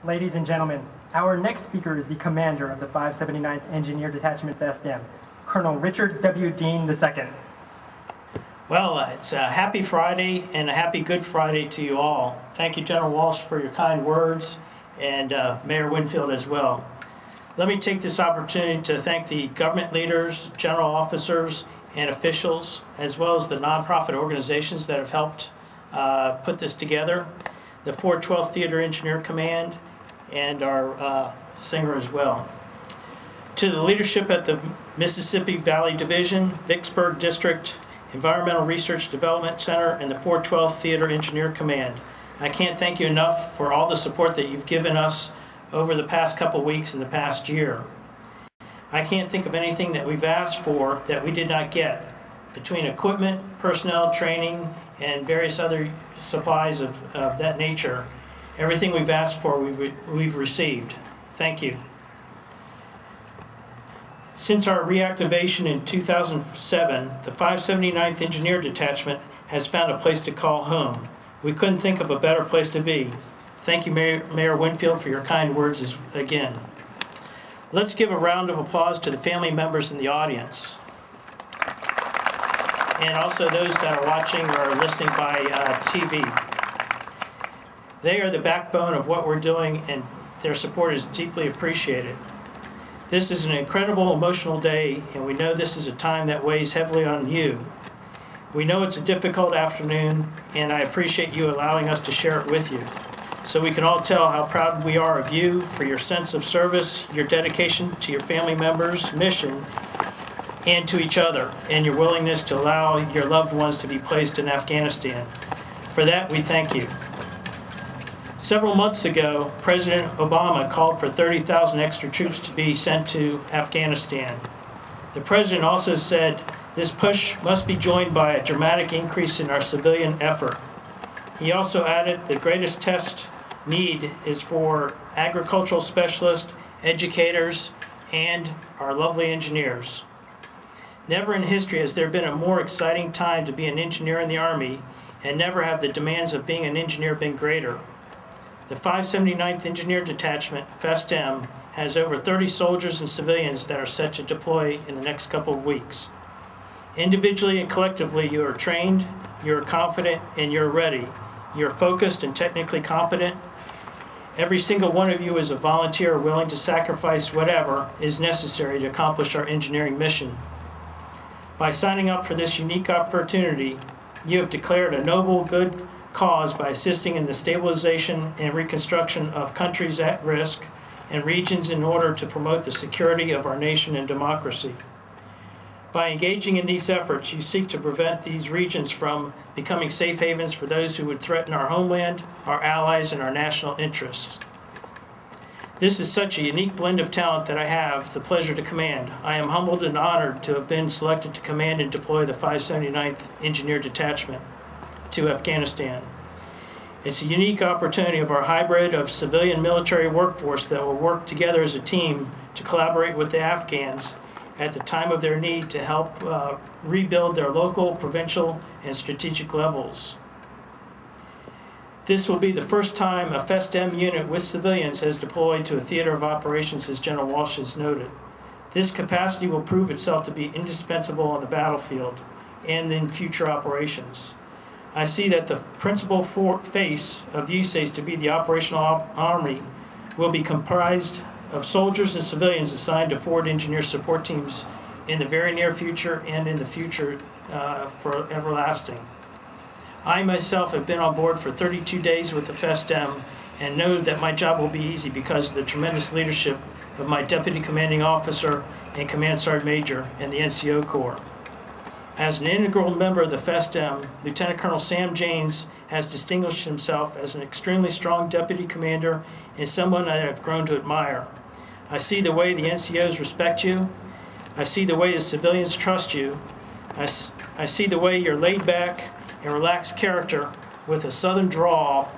Ladies and gentlemen, our next speaker is the commander of the 579th Engineer Detachment FSDM, Colonel Richard W. Dean II. Well, it's a happy Friday and a happy Good Friday to you all. Thank you, General Walsh, for your kind words, and Mayor Winfield as well. Let me take this opportunity to thank the government leaders, general officers, and officials, as well as the nonprofit organizations that have helped put this together, the 412th Theater Engineer Command, and our singer as well. To the leadership at the Mississippi Valley Division, Vicksburg District, Environmental Research Development Center, and the 412th Theater Engineer Command, I can't thank you enough for all the support that you've given us over the past couple weeks and the past year. I can't think of anything that we've asked for that we did not get. Between equipment, personnel, training, and various other supplies of that nature, everything we've asked for, we've received. Thank you. Since our reactivation in 2007, the 579th Engineer Detachment has found a place to call home. We couldn't think of a better place to be. Thank you, Mayor Winfield, for your kind words again. Let's give a round of applause to the family members in the audience, and also those that are watching or listening by TV. They are the backbone of what we're doing, and their support is deeply appreciated. This is an incredible emotional day, and we know this is a time that weighs heavily on you. We know it's a difficult afternoon, and I appreciate you allowing us to share it with you, so we can all tell how proud we are of you for your sense of service, your dedication to your family members' mission, and to each other, and your willingness to allow your loved ones to be placed in Afghanistan. For that, we thank you. Several months ago, President Obama called for 30,000 extra troops to be sent to Afghanistan. The President also said this push must be joined by a dramatic increase in our civilian effort. He also added the greatest test need is for agricultural specialists, educators, and our lovely engineers. Never in history has there been a more exciting time to be an engineer in the Army, and never have the demands of being an engineer been greater. The 579th Engineer Detachment, FSDM, has over 30 soldiers and civilians that are set to deploy in the next couple of weeks. Individually and collectively, you are trained, you are confident, and you're ready. You're focused and technically competent. Every single one of you is a volunteer willing to sacrifice whatever is necessary to accomplish our engineering mission. By signing up for this unique opportunity, you have declared a noble good cause by assisting in the stabilization and reconstruction of countries at risk and regions in order to promote the security of our nation and democracy. By engaging in these efforts, you seek to prevent these regions from becoming safe havens for those who would threaten our homeland, our allies, and our national interests. This is such a unique blend of talent that I have the pleasure to command. I am humbled and honored to have been selected to command and deploy the 579th Engineer Detachment to Afghanistan. It's a unique opportunity of our hybrid of civilian military workforce that will work together as a team to collaborate with the Afghans at the time of their need to help rebuild their local, provincial, and strategic levels. This will be the first time a FSDM unit with civilians has deployed to a theater of operations, as General Walsh has noted. This capacity will prove itself to be indispensable on the battlefield and in future operations. I see that the principal face of USACE to be the operational army will be comprised of soldiers and civilians assigned to forward engineer support teams in the very near future and in the future for everlasting. I myself have been on board for 32 days with the FSDM and know that my job will be easy because of the tremendous leadership of my Deputy Commanding Officer and Command Sergeant Major and the NCO Corps. As an integral member of the FSDM, Lieutenant Colonel Sam Janes has distinguished himself as an extremely strong deputy commander and someone I have grown to admire. I see the way the NCOs respect you. I see the way the civilians trust you. I see the way your laid back and relaxed character with a southern drawl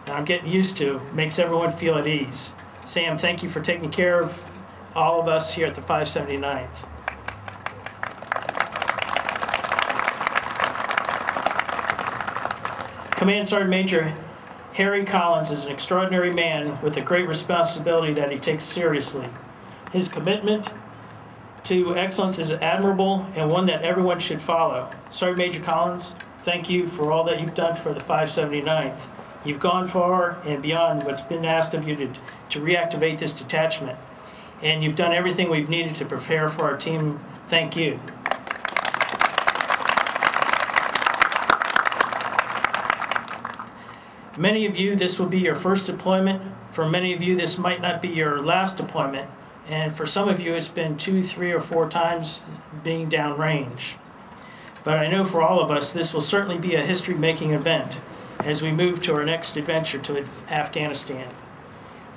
that I'm getting used to makes everyone feel at ease. Sam, thank you for taking care of all of us here at the 579th. Command Sergeant Major Harry Collins is an extraordinary man with a great responsibility that he takes seriously. His commitment to excellence is admirable and one that everyone should follow. Sergeant Major Collins, thank you for all that you've done for the 579th. You've gone far and beyond what's been asked of you to reactivate this detachment. And you've done everything we've needed to prepare for our team. Thank you. Many of you, this will be your first deployment. For many of you, this might not be your last deployment. And for some of you, it's been 2, 3, or 4 times being downrange. But I know for all of us, this will certainly be a history-making event as we move to our next adventure to Afghanistan.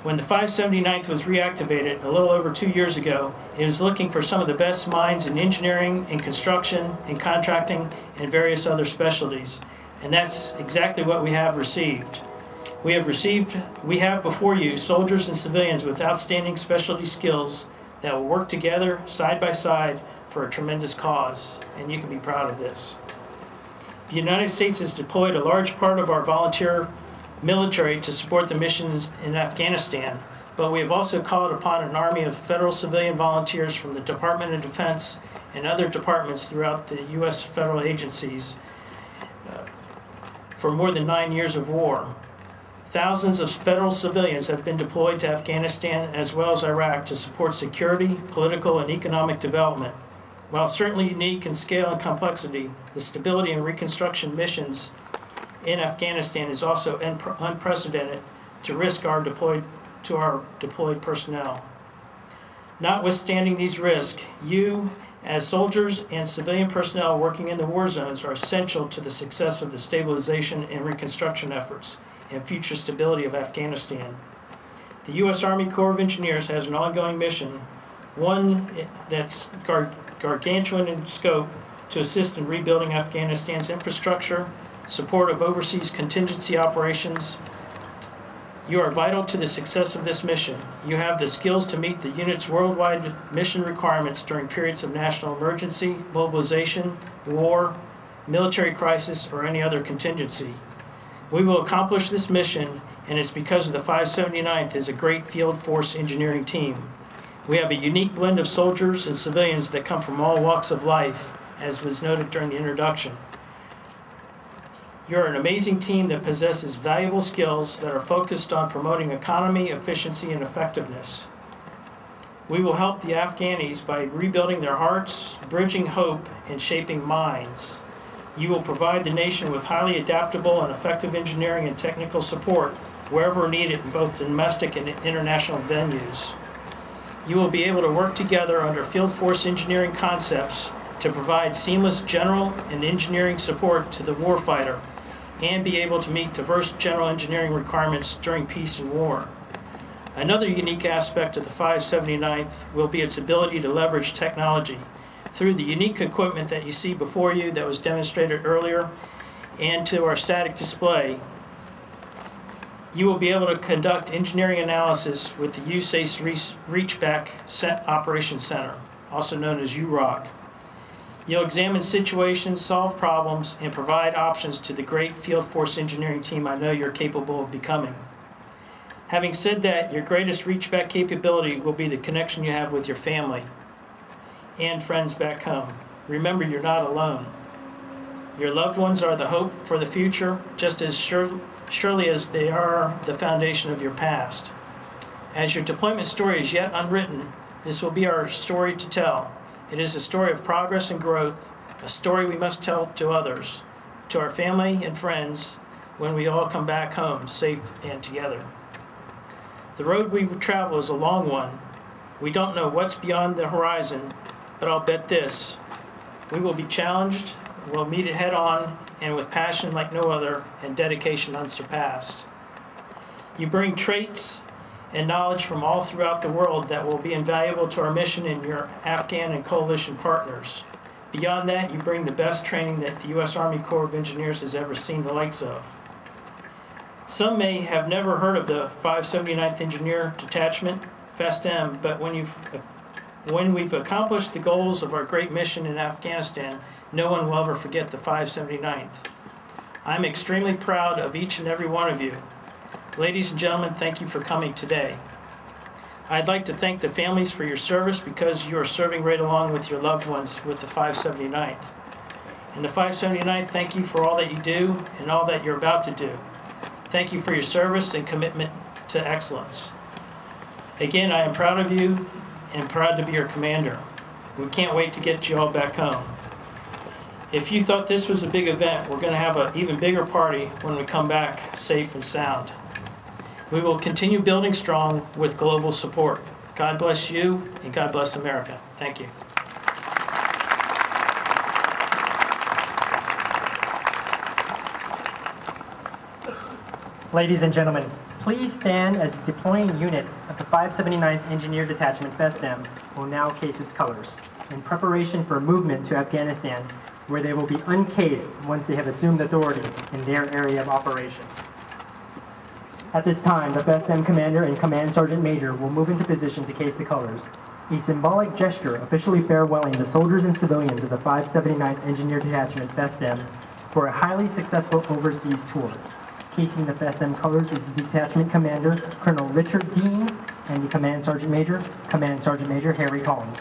When the 579th was reactivated a little over 2 years ago, it was looking for some of the best minds in engineering, in construction, in contracting, and various other specialties. And that's exactly what we have received. We have before you soldiers and civilians with outstanding specialty skills that will work together side by side for a tremendous cause, and you can be proud of this. The United States has deployed a large part of our volunteer military to support the missions in Afghanistan, but we have also called upon an army of federal civilian volunteers from the Department of Defense and other departments throughout the U.S. federal agencies for more than 9 years of war. Thousands of federal civilians have been deployed to Afghanistan as well as Iraq to support security, political, and economic development. While certainly unique in scale and complexity, the stability and reconstruction missions in Afghanistan is also unprecedented to risk our deployed personnel. Notwithstanding these risks, you, as soldiers and civilian personnel working in the war zones, are essential to the success of the stabilization and reconstruction efforts and future stability of Afghanistan. The U.S. Army Corps of Engineers has an ongoing mission, one that's gargantuan in scope, to assist in rebuilding Afghanistan's infrastructure, support of overseas contingency operations. You are vital to the success of this mission. You have the skills to meet the unit's worldwide mission requirements during periods of national emergency, mobilization, war, military crisis, or any other contingency. We will accomplish this mission, and it's because of the 579th is a great field force engineering team. We have a unique blend of soldiers and civilians that come from all walks of life, as was noted during the introduction. You're an amazing team that possesses valuable skills that are focused on promoting economy, efficiency, and effectiveness. We will help the Afghanis by rebuilding their hearts, bridging hope, and shaping minds. You will provide the nation with highly adaptable and effective engineering and technical support wherever needed in both domestic and international venues. You will be able to work together under field force engineering concepts to provide seamless general and engineering support to the warfighter and be able to meet diverse general engineering requirements during peace and war. Another unique aspect of the 579th will be its ability to leverage technology through the unique equipment that you see before you that was demonstrated earlier and to our static display. You will be able to conduct engineering analysis with the USACE Reachback Operations Center, also known as UROC. You'll examine situations, solve problems, and provide options to the great field force engineering team I know you're capable of becoming. Having said that, your greatest reachback capability will be the connection you have with your family and friends back home. Remember, you're not alone. Your loved ones are the hope for the future, just as surely as they are the foundation of your past. As your deployment story is yet unwritten, this will be our story to tell. It is a story of progress and growth, a story we must tell to others, to our family and friends, when we all come back home, safe and together. The road we travel is a long one. We don't know what's beyond the horizon, but I'll bet this: we will be challenged, we'll meet it head on, and with passion like no other, and dedication unsurpassed. You bring traits and knowledge from all throughout the world that will be invaluable to our mission and your Afghan and coalition partners. Beyond that, you bring the best training that the U.S. Army Corps of Engineers has ever seen the likes of. Some may have never heard of the 579th Engineer Detachment, FESTM, but when we've accomplished the goals of our great mission in Afghanistan, no one will ever forget the 579th. I'm extremely proud of each and every one of you. Ladies and gentlemen, thank you for coming today. I'd like to thank the families for your service because you are serving right along with your loved ones with the 579th. And the 579th, thank you for all that you do and all that you're about to do. Thank you for your service and commitment to excellence. Again, I am proud of you and proud to be your commander. We can't wait to get you all back home. If you thought this was a big event, we're going to have an even bigger party when we come back safe and sound. We will continue building strong with global support. God bless you and God bless America. Thank you. Ladies and gentlemen, please stand as the deploying unit of the 579th Engineer Detachment BESDEM will now case its colors in preparation for movement to Afghanistan, where they will be uncased once they have assumed authority in their area of operation. At this time, the BESDEM Commander and Command Sergeant Major will move into position to case the colors, a symbolic gesture officially farewelling the soldiers and civilians of the 579th Engineer Detachment BESDEM for a highly successful overseas tour. Casing the BESDEM colors is the Detachment Commander, Colonel Richard Dean, and the Command Sergeant Major Harry Collins.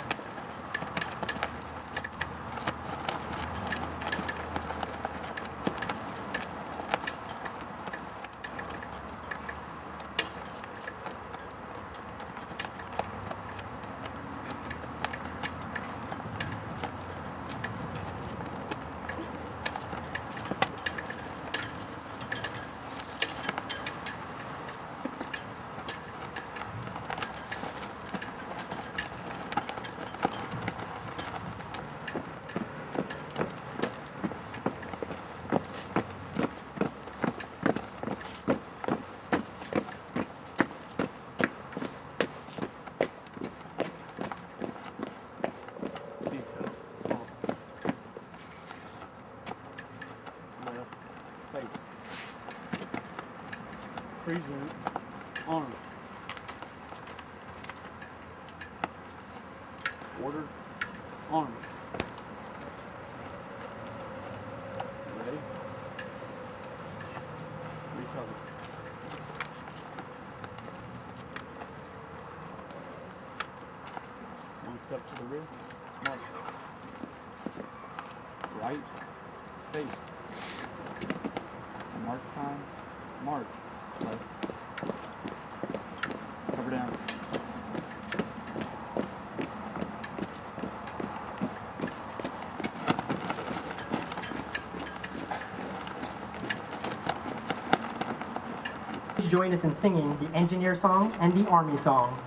Present armed. Order armed. Ready? Recover. One step to the rear. March. Right. Face. Mark time. March. Left. Cover down. Please join us in singing the Engineer song and the Army song.